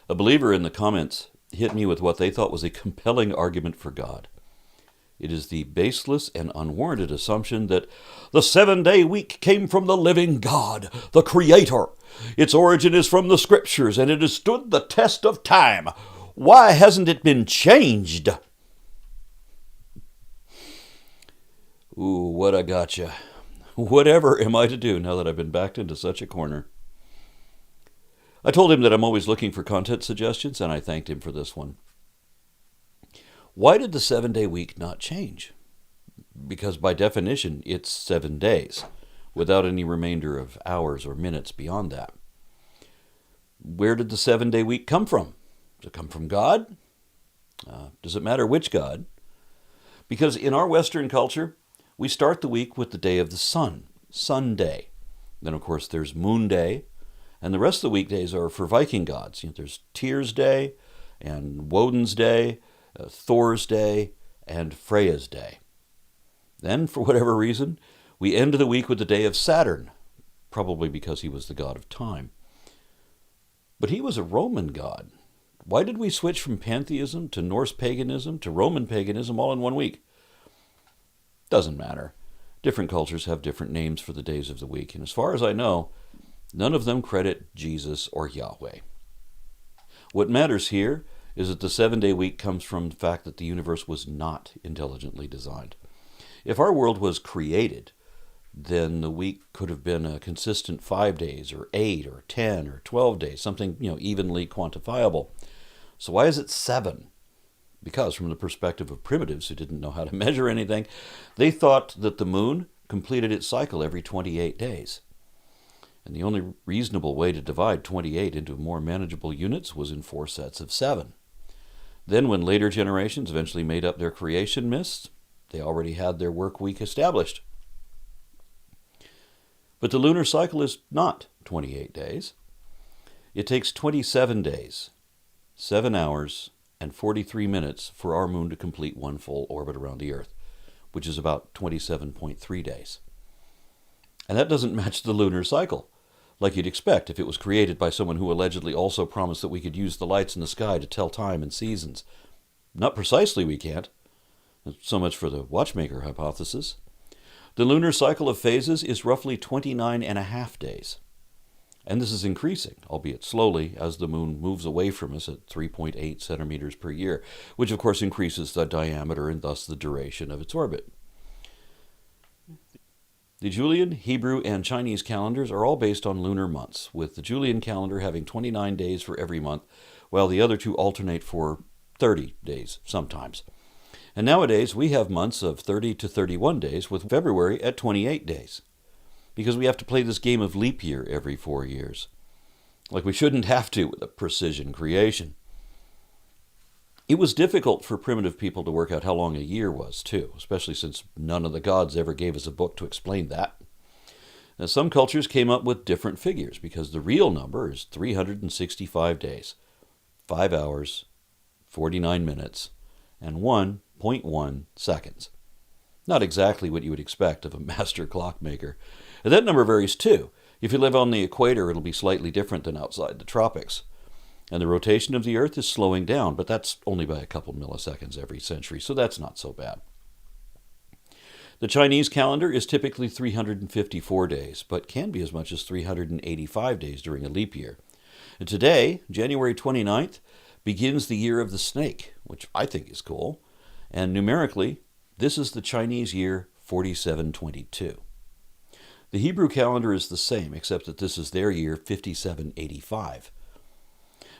A believer in the comments hit me with what they thought was a compelling argument for God. It is the baseless and unwarranted assumption that the 7-day week came from the living God, the Creator. Its origin is from the Scriptures, and it has stood the test of time. Why hasn't it been changed? Ooh, what a gotcha. Whatever am I to do now that I've been backed into such a corner? I told him that I'm always looking for content suggestions, and I thanked him for this one. Why did the 7-day week not change? Because by definition, it's 7 days, without any remainder of hours or minutes beyond that. Where did the 7-day week come from? Does it come from God? Does it matter which God? Because in our Western culture, we start the week with the day of the sun, Sunday. Then, of course, there's Moon Day, and the rest of the weekdays are for Viking gods. There's Tyr's Day, and Woden's Day, Thor's Day, and Freya's Day. Then, for whatever reason, we end the week with the day of Saturn, probably because he was the god of time. But he was a Roman god. Why did we switch from pantheism to Norse paganism to Roman paganism all in 1 week? Doesn't matter. Different cultures have different names for the days of the week, and as far as I know, none of them credit Jesus or Yahweh. What matters here is that the 7-day week comes from the fact that the universe was not intelligently designed. If our world was created, then the week could have been a consistent 5 days, or 8, or 10, or 12 days, something evenly quantifiable. So why is it 7? Because from the perspective of primitives who didn't know how to measure anything, they thought that the moon completed its cycle every 28 days. And the only reasonable way to divide 28 into more manageable units was in 4 sets of 7. Then when later generations eventually made up their creation myths, they already had their work week established. But the lunar cycle is not 28 days. It takes 27 days, 7 hours, and 43 minutes for our moon to complete one full orbit around the Earth, which is about 27.3 days. And that doesn't match the lunar cycle, like you'd expect if it was created by someone who allegedly also promised that we could use the lights in the sky to tell time and seasons. Not precisely we can't. So much for the watchmaker hypothesis. The lunar cycle of phases is roughly 29.5 days. And this is increasing, albeit slowly, as the moon moves away from us at 3.8 centimeters per year, which of course increases the diameter and thus the duration of its orbit. The Julian, Hebrew, and Chinese calendars are all based on lunar months, with the Julian calendar having 29 days for every month, while the other two alternate for 30 days sometimes. And nowadays we have months of 30 to 31 days, with February at 28 days. Because we have to play this game of leap year every 4 years. Like we shouldn't have to with a precision creation. It was difficult for primitive people to work out how long a year was, too, especially since none of the gods ever gave us a book to explain that. Now, some cultures came up with different figures, because the real number is 365 days, 5 hours, 49 minutes, and 1.1 seconds. Not exactly what you would expect of a master clockmaker. And that number varies too. If you live on the equator, it'll be slightly different than outside the tropics. And the rotation of the Earth is slowing down, but that's only by a couple milliseconds every century, so that's not so bad. The Chinese calendar is typically 354 days, but can be as much as 385 days during a leap year. And today, January 29th, begins the year of the snake, which I think is cool. And numerically, this is the Chinese year 4722. The Hebrew calendar is the same, except that this is their year 5785.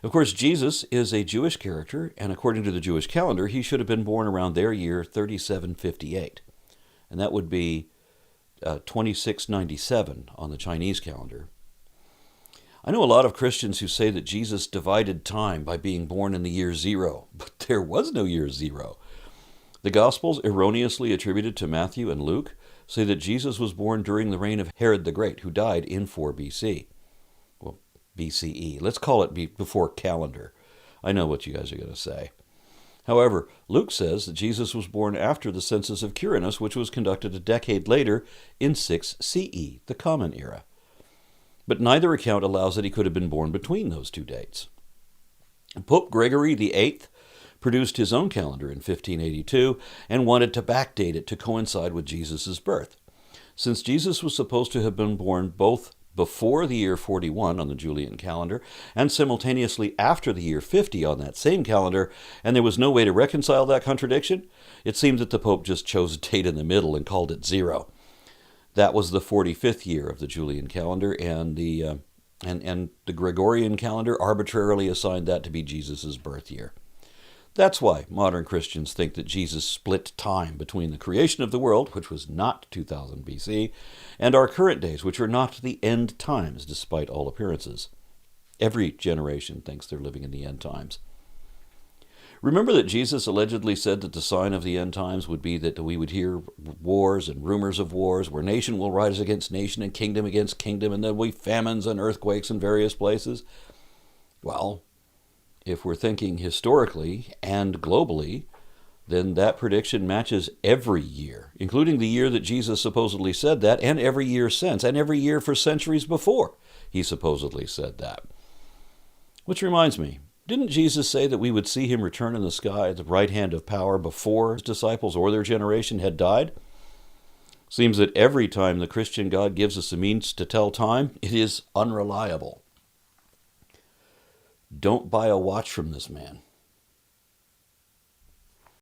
Of course, Jesus is a Jewish character, and according to the Jewish calendar, he should have been born around their year 3758. And that would be 2697 on the Chinese calendar. I know a lot of Christians who say that Jesus divided time by being born in the year 0, but there was no year 0. The Gospels, erroneously attributed to Matthew and Luke, say that Jesus was born during the reign of Herod the Great, who died in 4 BC. Well, BCE. Let's call it before calendar. I know what you guys are going to say. However, Luke says that Jesus was born after the census of Quirinus, which was conducted a decade later in 6 CE, the Common Era. But neither account allows that he could have been born between those two dates. Pope Gregory VIII produced his own calendar in 1582 and wanted to backdate it to coincide with Jesus' birth. Since Jesus was supposed to have been born both before the year 41 on the Julian calendar and simultaneously after the year 50 on that same calendar, and there was no way to reconcile that contradiction, it seems that the Pope just chose a date in the middle and called it 0. That was the 45th year of the Julian calendar, and the Gregorian calendar arbitrarily assigned that to be Jesus' birth year. That's why modern Christians think that Jesus split time between the creation of the world, which was not 2000 BC, and our current days, which are not the end times, despite all appearances. Every generation thinks they're living in the end times. Remember that Jesus allegedly said that the sign of the end times would be that we would hear wars and rumors of wars, where nation will rise against nation and kingdom against kingdom, and there will be famines and earthquakes in various places? Well, if we're thinking historically and globally, then that prediction matches every year, including the year that Jesus supposedly said that, and every year since, and every year for centuries before he supposedly said that. Which reminds me, didn't Jesus say that we would see him return in the sky at the right hand of power before his disciples or their generation had died? Seems that every time the Christian God gives us a means to tell time, it is unreliable. Don't buy a watch from this man.